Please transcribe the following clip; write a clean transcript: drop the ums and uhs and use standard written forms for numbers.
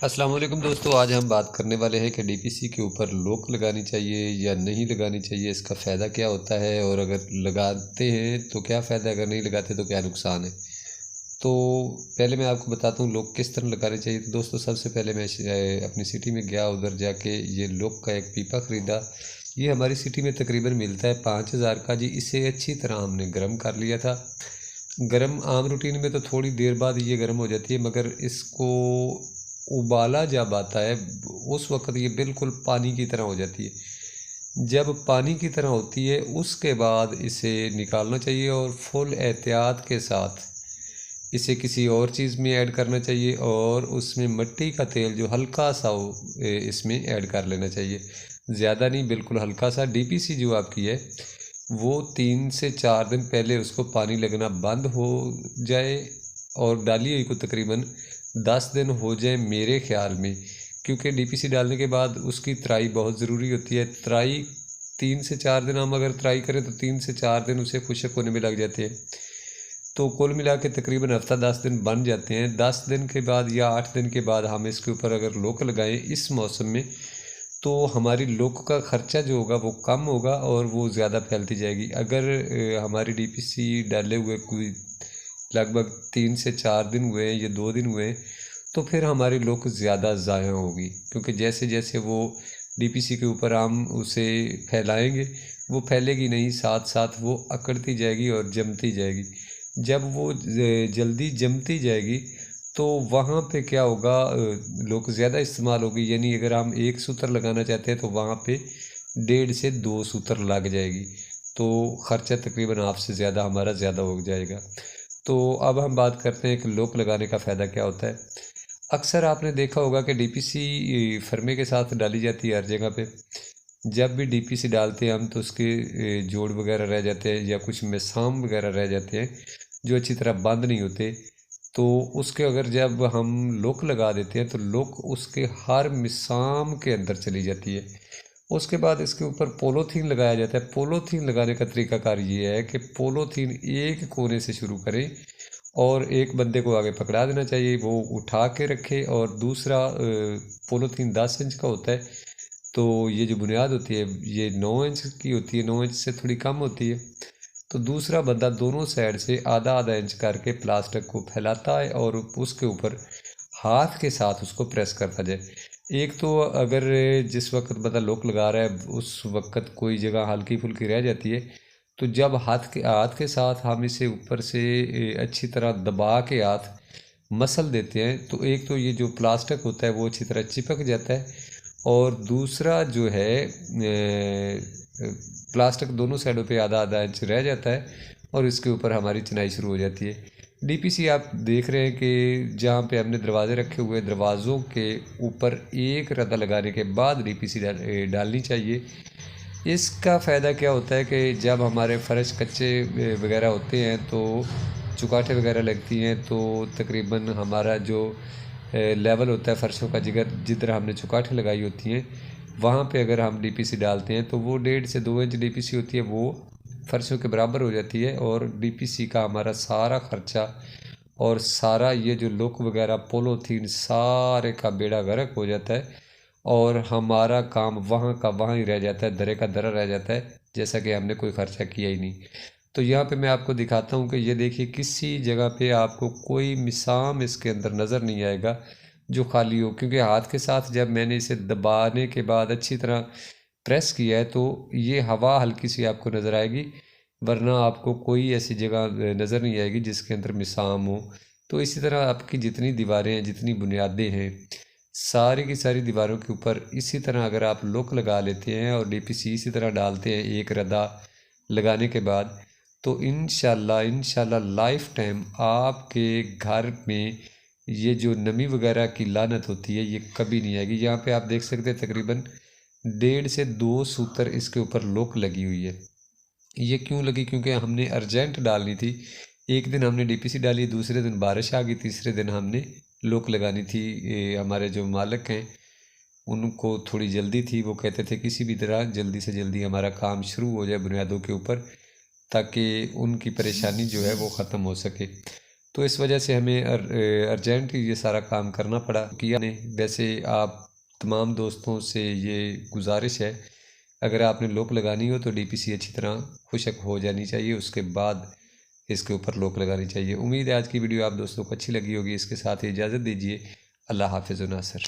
अस्सलाम वालेकुम दोस्तों, आज हम बात करने वाले हैं कि डीपीसी के ऊपर लॉक लगानी चाहिए या नहीं लगानी चाहिए, इसका फ़ायदा क्या होता है और अगर लगाते हैं तो क्या फ़ायदा, अगर नहीं लगाते तो क्या नुकसान है। तो पहले मैं आपको बताता हूँ लॉक किस तरह लगाने चाहिए। तो दोस्तों सबसे पहले मैं अपनी सिटी में गया, उधर जाके ये लॉक का एक पीपा ख़रीदा। ये हमारी सिटी में तकरीबन मिलता है 5,000 का जी। इसे अच्छी तरह हमने गर्म कर लिया था। गर्म आम रूटीन में तो थोड़ी देर बाद ये गर्म हो जाती है, मगर इसको उबाला जब आता है उस वक्त ये बिल्कुल पानी की तरह हो जाती है। जब पानी की तरह होती है उसके बाद इसे निकालना चाहिए और फुल एहतियात के साथ इसे किसी और चीज़ में ऐड करना चाहिए और उसमें मिट्टी का तेल जो हल्का सा हो इसमें ऐड कर लेना चाहिए। ज़्यादा नहीं, बिल्कुल हल्का सा। डीपीसी जो आपकी है वो 3 से 4 दिन पहले उसको पानी लगना बंद हो जाए और डाली हुई को तकरीबन 10 दिन हो जाए मेरे ख्याल में, क्योंकि डीपीसी डालने के बाद उसकी तराई बहुत ज़रूरी होती है। तराई 3 से 4 दिन, हम अगर तराई करें तो 3 से 4 दिन उसे खुशक होने में लग जाते हैं। तो कुल मिला के तकरीबन हफ्ता 10 दिन बन जाते हैं। 10 दिन के बाद या 8 दिन के बाद हम इसके ऊपर अगर लॉक लगाएं इस मौसम में, तो हमारी लॉक का ख़र्चा जो होगा वो कम होगा और वो ज़्यादा फैलती जाएगी। अगर हमारी डीपीसी डाले हुए कोई लगभग 3 से 4 दिन हुए हैं या 2 दिन हुए हैं, तो फिर हमारी लॉक ज़्यादा ज़ाया होगी, क्योंकि जैसे जैसे वो डीपीसी के ऊपर हम उसे फैलाएंगे वो फैलेगी नहीं, साथ साथ वो अकड़ती जाएगी और जमती जाएगी। जब वो जल्दी जमती जाएगी तो वहाँ पे क्या होगा, लॉक ज़्यादा इस्तेमाल होगी। यानी अगर हम 1 सूत्र लगाना चाहते हैं तो वहाँ पे 1.5 से 2 सूत्र लग जाएगी, तो ख़र्चा तकरीबन आपसे ज़्यादा हमारा ज़्यादा हो जाएगा। तो अब हम बात करते हैं कि लॉक लगाने का फ़ायदा क्या होता है। अक्सर आपने देखा होगा कि डीपीसी फरमे के साथ डाली जाती है हर जगह पे। जब भी डीपीसी डालते हैं हम तो उसके जोड़ वगैरह रह जाते हैं या कुछ मिसाम वगैरह रह जाते हैं जो अच्छी तरह बंद नहीं होते। तो उसके अगर जब हम लॉक लगा देते हैं तो लॉक उसके हर मिसाम के अंदर चली जाती है। उसके बाद इसके ऊपर पोलोथीन लगाया जाता है। पोलोथीन लगाने का तरीकाकार ये है कि पोलोथीन एक कोने से शुरू करें और एक बंदे को आगे पकड़ा देना चाहिए, वो उठा के रखे, और दूसरा पोलोथीन 10 इंच का होता है। तो ये जो बुनियाद होती है ये 9 इंच की होती है, 9 इंच से थोड़ी कम होती है। तो दूसरा बंदा दोनों साइड से आधा आधा इंच करके प्लास्टिक को फैलाता है और उसके ऊपर हाथ के साथ उसको प्रेस करता जाए। एक तो अगर जिस वक्त बंदा लॉक लगा रहा है उस वक्त कोई जगह हल्की फुल्की रह जाती है, तो जब हाथ के साथ हम इसे ऊपर से अच्छी तरह दबा के हाथ मसल देते हैं तो एक तो ये जो प्लास्टिक होता है वो अच्छी तरह चिपक जाता है, और दूसरा जो है प्लास्टिक दोनों साइडों पे आधा आधा इंच रह जाता है और इसके ऊपर हमारी चिनाई शुरू हो जाती है। डीपीसी आप देख रहे हैं कि जहाँ पे हमने दरवाजे रखे हुए, दरवाज़ों के ऊपर एक रद्दा लगाने के बाद डीपीसी डालनी चाहिए। इसका फ़ायदा क्या होता है कि जब हमारे फ़र्श कच्चे वगैरह होते हैं तो चुगाठें वगैरह लगती हैं, तो तकरीबन हमारा जो लेवल होता है फ़र्शों का, जिगर जिधर हमने चुगाठें लगाई होती हैं वहाँ पे अगर हम डीपीसी डालते हैं तो वो 1.5 से 2 इंच डीपीसी होती है, वो फ़र्शों के बराबर हो जाती है और डीपीसी का हमारा सारा ख़र्चा और सारा ये जो लुक वगैरह पोलोथीन सारे का बेड़ा गर्क हो जाता है और हमारा काम वहाँ का वहाँ ही रह जाता है, दरे का दरा रह जाता है, जैसा कि हमने कोई ख़र्चा किया ही नहीं। तो यहाँ पे मैं आपको दिखाता हूँ कि ये देखिए किसी जगह पे आपको कोई मिसाम इसके अंदर नज़र नहीं आएगा जो खाली हो, क्योंकि हाथ के साथ जब मैंने इसे दबाने के बाद अच्छी तरह प्रेस किया है तो ये हवा हल्की सी आपको नज़र आएगी, वरना आपको कोई ऐसी जगह नज़र नहीं आएगी जिसके अंदर मिसाम हो। तो इसी तरह आपकी जितनी दीवारें हैं, जितनी बुनियादें हैं, सारी की सारी दीवारों के ऊपर इसी तरह अगर आप लुक लगा लेते हैं और डीपीसी इसी तरह डालते हैं एक रद्दा लगाने के बाद, तो इंशाल्लाह लाइफ टाइम आपके घर में ये जो नमी वगैरह की लानत होती है ये कभी नहीं आएगी। यहाँ पे आप देख सकते हैं तकरीबन 1.5 से 2 सूत्र इसके ऊपर लॉक लगी हुई है। ये क्यों लगी, क्योंकि हमने अर्जेंट डालनी थी। एक दिन हमने डीपीसी डाली, दूसरे दिन बारिश आ गई, तीसरे दिन हमने लॉक लगानी थी। हमारे जो मालिक हैं उनको थोड़ी जल्दी थी, वो कहते थे किसी भी तरह जल्दी से जल्दी हमारा काम शुरू हो जाए बुनियादों के ऊपर, ताकि उनकी परेशानी जो है वो ख़त्म हो सके। तो इस वजह से हमें अर्जेंट ये सारा काम करना पड़ा किया ने। वैसे आप तमाम दोस्तों से ये गुजारिश है, अगर आपने लॉक लगानी हो तो डीपीसी अच्छी तरह खुशक हो जानी चाहिए, उसके बाद इसके ऊपर लॉक लगानी चाहिए। उम्मीद है आज की वीडियो आप दोस्तों को अच्छी लगी होगी। इसके साथ ही इजाज़त दीजिए। अल्लाह हाफिज़ नासर।